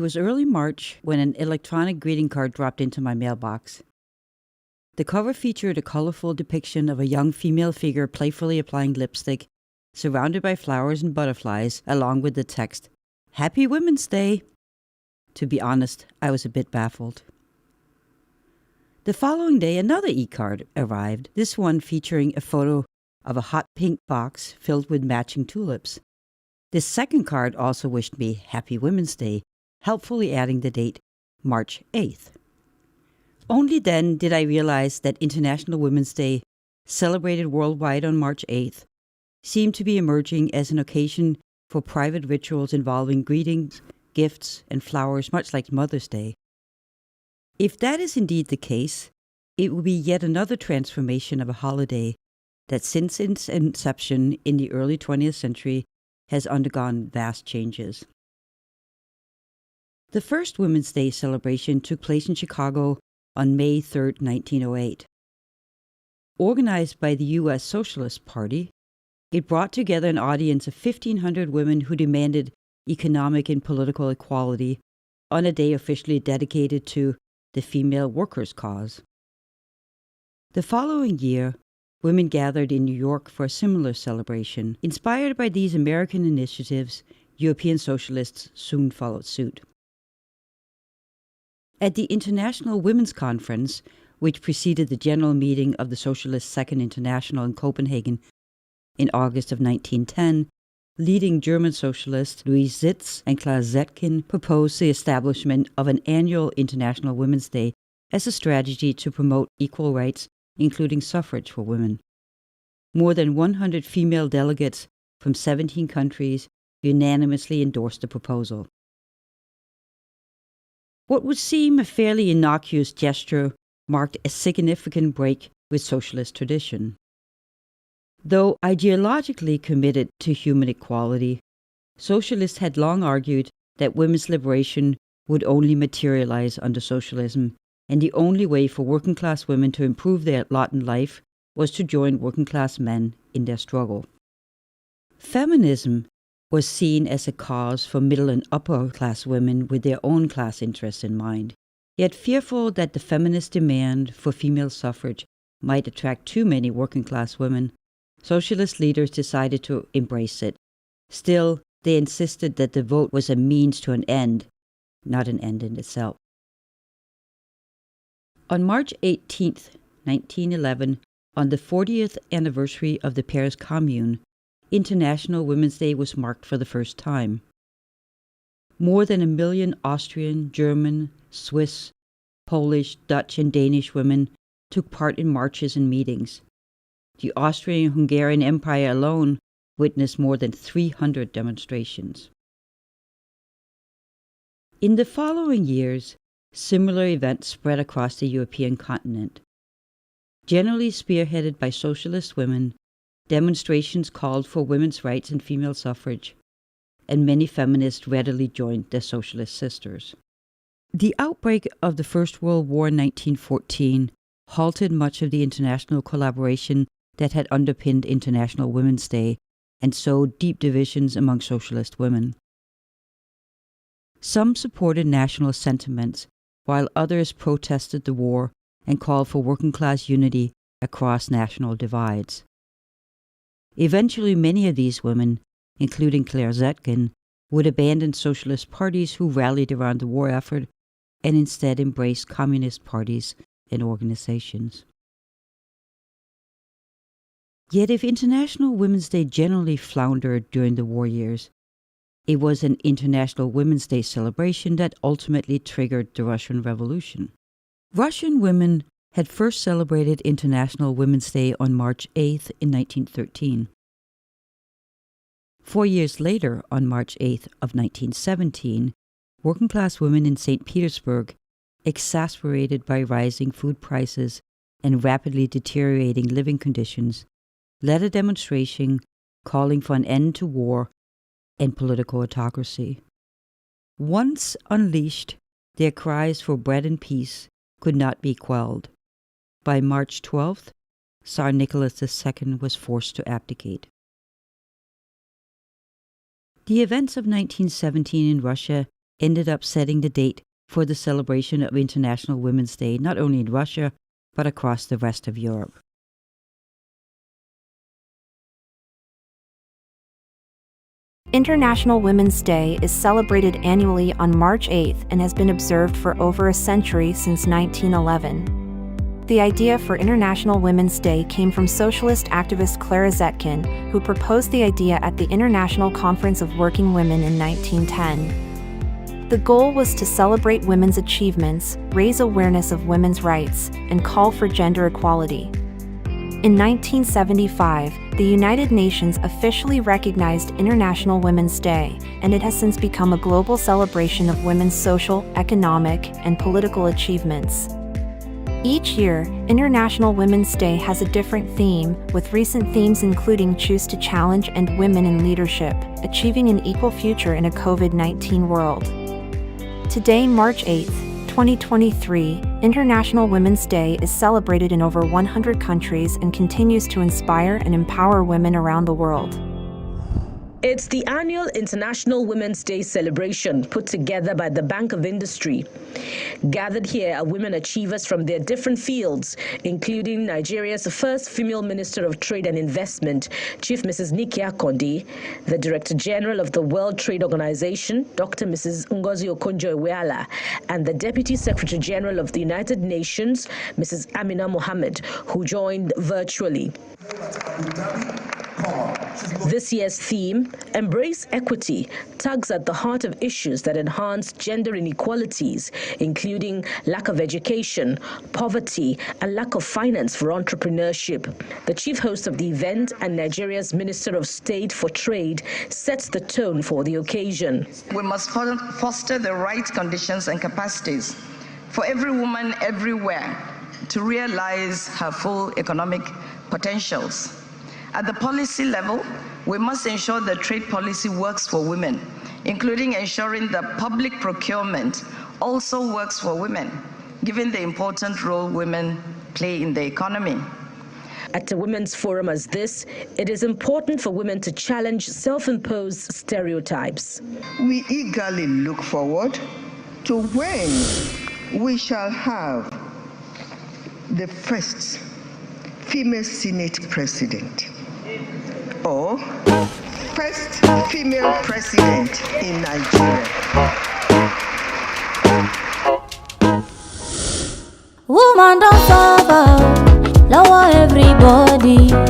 was early March when an electronic greeting card dropped into my mailbox. The cover featured a colorful depiction of a young female figure playfully applying lipstick, surrounded by flowers and butterflies, along with the text, "Happy Women's Day." To be honest, I was a bit baffled. The following day, another e-card arrived, this one featuring a photo of a hot pink box filled with matching tulips. This second card also wished me Happy Women's Day, helpfully adding the date March 8th. Only then did I realize that International Women's Day, celebrated worldwide on March 8th, seemed to be emerging as an occasion for private rituals involving greetings, gifts, and flowers, much like Mother's Day. If that is indeed the case, it will be yet another transformation of a holiday that since its inception in the early 20th century has undergone vast changes. The first Women's Day celebration took place in Chicago on May 3, 1908. Organized by the U.S. Socialist Party, it brought together an audience of 1,500 women who demanded economic and political equality on a day officially dedicated to the female workers' cause. The following year, women gathered in New York for a similar celebration. Inspired by these American initiatives, European socialists soon followed suit. At the International Women's Conference, which preceded the general meeting of the Socialist Second International in Copenhagen in August of 1910, leading German socialists Louise Sitz and Claire Zetkin proposed the establishment of an annual International Women's Day as a strategy to promote equal rights, including suffrage for women. More than 100 female delegates from 17 countries unanimously endorsed the proposal. What would seem a fairly innocuous gesture marked a significant break with socialist tradition. Though ideologically committed to human equality, socialists had long argued that women's liberation would only materialize under socialism, and the only way for working-class women to improve their lot in life was to join working-class men in their struggle. Feminism was seen as a cause for middle and upper-class women with their own class interests in mind. Yet fearful that the feminist demand for female suffrage might attract too many working-class women, socialist leaders decided to embrace it. Still, they insisted that the vote was a means to an end, not an end in itself. On March 18, 1911, on the 40th anniversary of the Paris Commune, International Women's Day was marked for the first time. More than 1 million Austrian, German, Swiss, Polish, Dutch, and Danish women took part in marches and meetings. The Austrian-Hungarian Empire alone witnessed more than 300 demonstrations. In the following years, similar events spread across the European continent. Generally spearheaded by socialist women, demonstrations called for women's rights and female suffrage, and many feminists readily joined their socialist sisters. The outbreak of the First World War in 1914 halted much of the international collaboration that had underpinned International Women's Day and sowed deep divisions among socialist women. Some supported nationalist sentiments, while others protested the war and called for working-class unity across national divides. Eventually, many of these women, including Claire Zetkin, would abandon socialist parties who rallied around the war effort and instead embrace communist parties and organizations. Yet if International Women's Day generally floundered during the war years, it was an International Women's Day celebration that ultimately triggered the Russian Revolution. Russian women had first celebrated International Women's Day on March 8th in 1913. 4 years later, on March 8th of 1917, working-class women in St. Petersburg, exasperated by rising food prices and rapidly deteriorating living conditions, led a demonstration calling for an end to war and political autocracy. Once unleashed, their cries for bread and peace could not be quelled. By March 12th, Tsar Nicholas II was forced to abdicate. The events of 1917 in Russia ended up setting the date for the celebration of International Women's Day, not only in Russia, but across the rest of Europe. International Women's Day is celebrated annually on March 8th and has been observed for over a century since 1911. The idea for International Women's Day came from socialist activist Clara Zetkin, who proposed the idea at the International Conference of Working Women in 1910. The goal was to celebrate women's achievements, raise awareness of women's rights, and call for gender equality. In 1975, the United Nations officially recognized International Women's Day, and it has since become a global celebration of women's social, economic, and political achievements. Each year, International Women's Day has a different theme, with recent themes including Choose to Challenge and Women in Leadership, achieving an equal future in a COVID-19 world. Today, March 8th, 2023, International Women's Day is celebrated in over 100 countries and continues to inspire and empower women around the world. It's the annual International Women's Day celebration put together by the Bank of Industry. Gathered here are women achievers from their different fields, including Nigeria's first female Minister of Trade and Investment, Chief Mrs. Nike Akondi, the Director General of the World Trade Organization, Dr. Mrs. Ngozi Okonjo-Iweala, and the Deputy Secretary General of the United Nations, Mrs. Amina Mohammed, who joined virtually. This year's theme, Embrace Equity, tugs at the heart of issues that enhance gender inequalities, including lack of education, poverty, and lack of finance for entrepreneurship. The chief host of the event and Nigeria's Minister of State for Trade sets the tone for the occasion. We must foster the right conditions and capacities for every woman everywhere to realize her full economic potentials. At the policy level, we must ensure that trade policy works for women, including ensuring that public procurement also works for women, given the important role women play in the economy. At a women's forum as this, it is important for women to challenge self-imposed stereotypes. We eagerly look forward to when we shall have the first female Senate president, or first female president in Nigeria. Woman don't suffer, lower everybody.